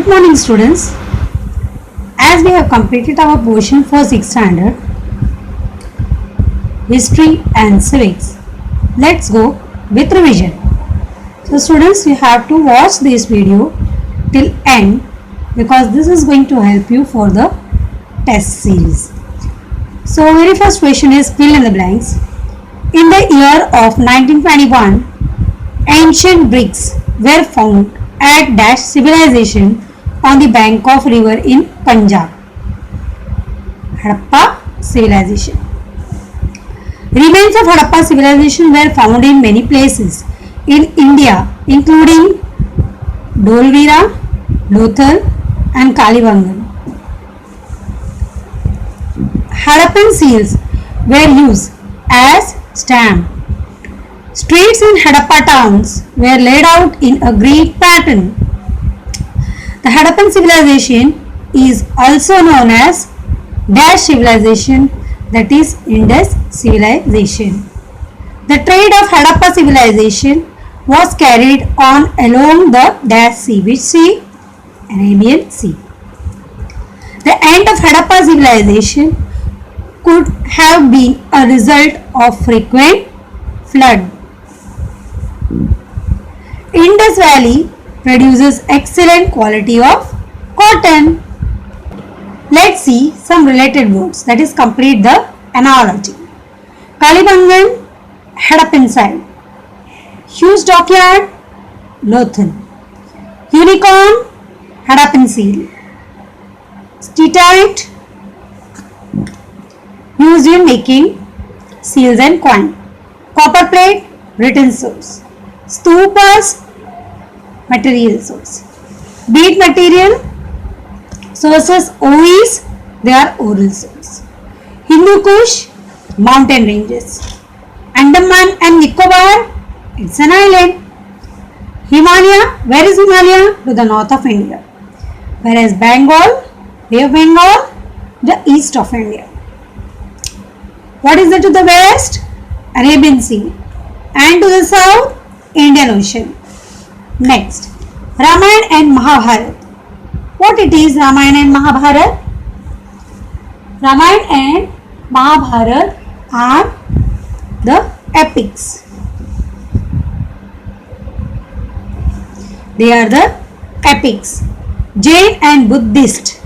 morning students. As we have completed our portion for 6th standard, history and civics, let's go with revision. So students, you have to watch this video till end because this is going to help you for the test series. So very first question is fill in the blanks. In the year of 1921, ancient bricks were found at dash civilization on the bank of river in Punjab. Harappa civilization. Remains of Harappa civilization were found in many places in India, including Dholvira, Lothal and Kalibangan. Harappan seals were used as stamp. Streets in Harappa towns were laid out in a Greek pattern. The Harappan civilization is also known as Dash civilization, that is Indus civilization. The trade of Harappa civilization was carried on along the Dash Sea, which sea? Arabian Sea. The end of Harappa civilization could have been a result of frequent flood. Indus Valley produces excellent quality of cotton. Let's see some related words, that is complete the analogy. Kalibangan, Harappan side. Huge dockyard, Lothal. Unicorn, Harappan seal. Steatite, used in making seals and coin. Copper plate, written source. Stupas, material source. Bead material, sources OEs, they are oral source. Hindu Kush, mountain ranges. Andaman and Nicobar, it's an island. Himalaya, where is Himalaya? To the north of India. Whereas Bengal, Bay of Bengal, the east of India. What is it to the west? Arabian Sea. And to the south, Indian Ocean. Next, Ramayana and Mahabharata. What it is Ramayana and Mahabharata? Ramayana and Mahabharata are the epics. They are the epics. Jain and Buddhist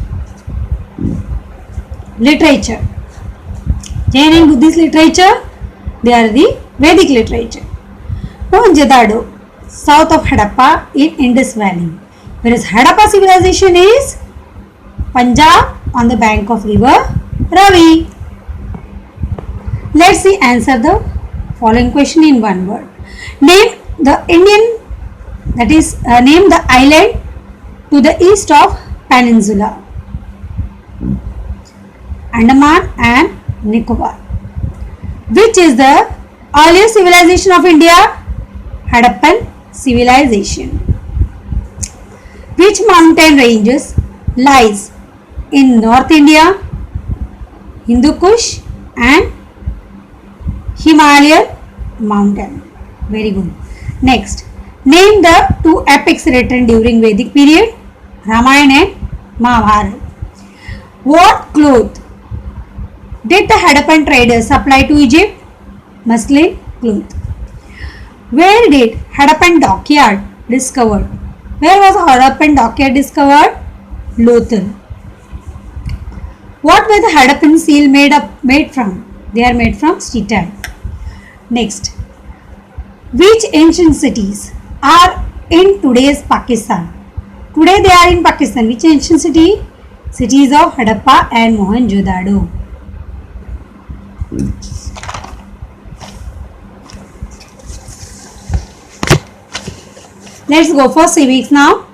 literature. Jain and Buddhist literature, they are the Vedic literature. Mohenjo-daro, south of Harappa in Indus Valley. Whereas Harappa civilization is Punjab on the bank of river Ravi. Let's see answer the following question in one word. Name the Indian, that is name the island to the east of peninsula. Andaman and Nicobar. Which is the earliest civilization of India? Harappan civilization. Which mountain ranges lies in North India? Hindu Kush and Himalayan mountain. Very good. Next, name the two epics written during Vedic period, Ramayana and Mahabharata. What cloth did the Harappan traders supply to Egypt? Muslin cloth. Where did Harappan dockyard discovered? Where was Harappan dockyard discovered? Lothal. What were the Harappan seal made from? They are made from steatite. Next, which ancient cities are in today's Pakistan? Today they are in Pakistan. Which ancient city? Cities of Harappa and Mohenjo-daro. Let's go for civics now.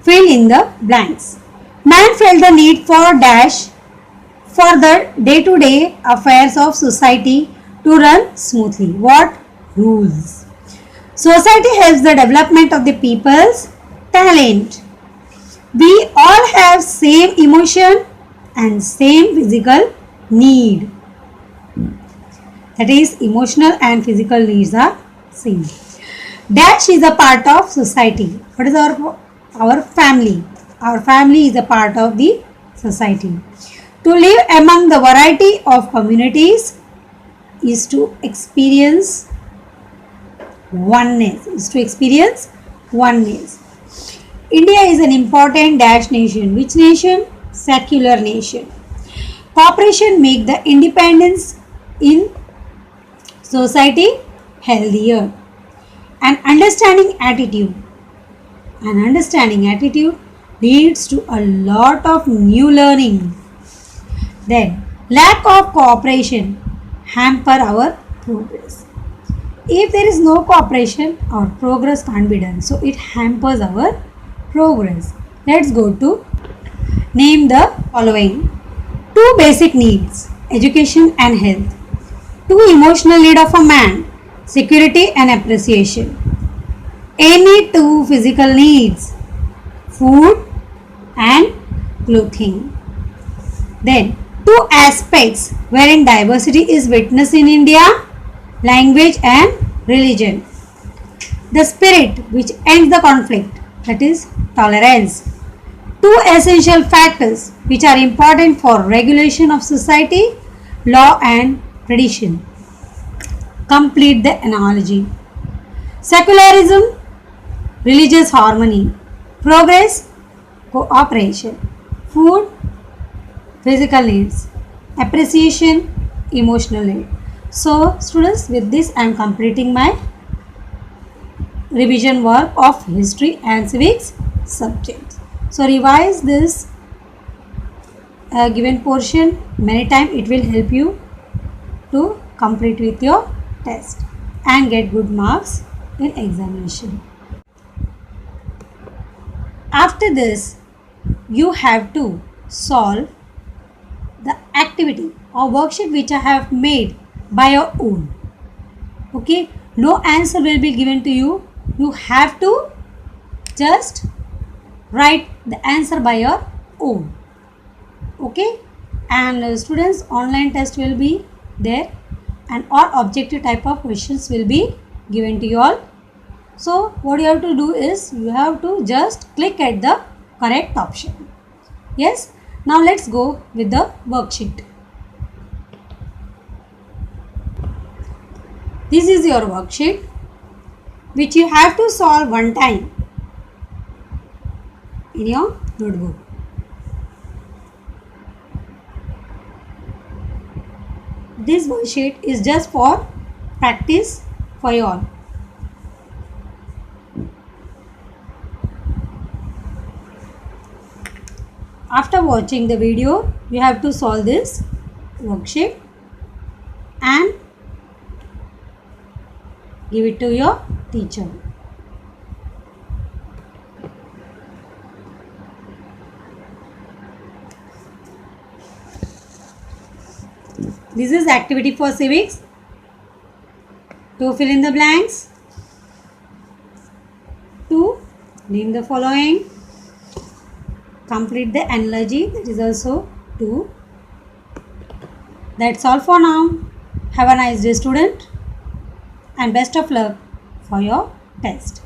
Fill in the blanks. Man felt the need for dash for the day-to-day affairs of society to run smoothly. What? Rules. Society helps the development of the people's talent. We all have same emotion and same physical need. That is, emotional and physical needs are same. Dash is a part of society. What is our our family. Our family is a part of the society. To live among the variety of communities is to experience oneness. India is an important dash nation. Which nation? Secular nation. Cooperation make the independence in society healthier. An understanding attitude leads to a lot of new learning. Then, lack of cooperation hamper our progress. If there is no cooperation, our progress can't be done. So, it hampers our progress. Let's go to name the following. 2 basic needs, education and health. 2 emotional need of a man, security and appreciation. Any 2 physical needs, food and clothing. Then 2 aspects wherein diversity is witnessed in India, language and religion. The spirit which ends the conflict, that is tolerance. 2 essential factors which are important for regulation of society, law and tradition. Complete the analogy. Secularism, religious harmony. Progress, cooperation. Food, physical needs. Appreciation, emotional need. So students, with this I am completing my revision work of history and civics subjects. So revise this given portion many times. It will help you to complete with your test and get good marks in examination. After this, you have to solve the activity or worksheet which I have made by your own. Okay, no answer will be given to you. You have to just write the answer by your own. Okay, and students, online test will be there and all objective type of questions will be given to you all. So what you have to do is you have to just click at the correct option. Yes, now let's go with the worksheet. This is your worksheet which you have to solve one time in your notebook. This worksheet is just for practice for you all. After watching the video, you have to solve this worksheet and give it to your teacher. This is activity for civics. To fill in the blanks. To name the following. Complete the analogy, that is also 2. That's all for now. Have a nice day, student, and best of luck for your test.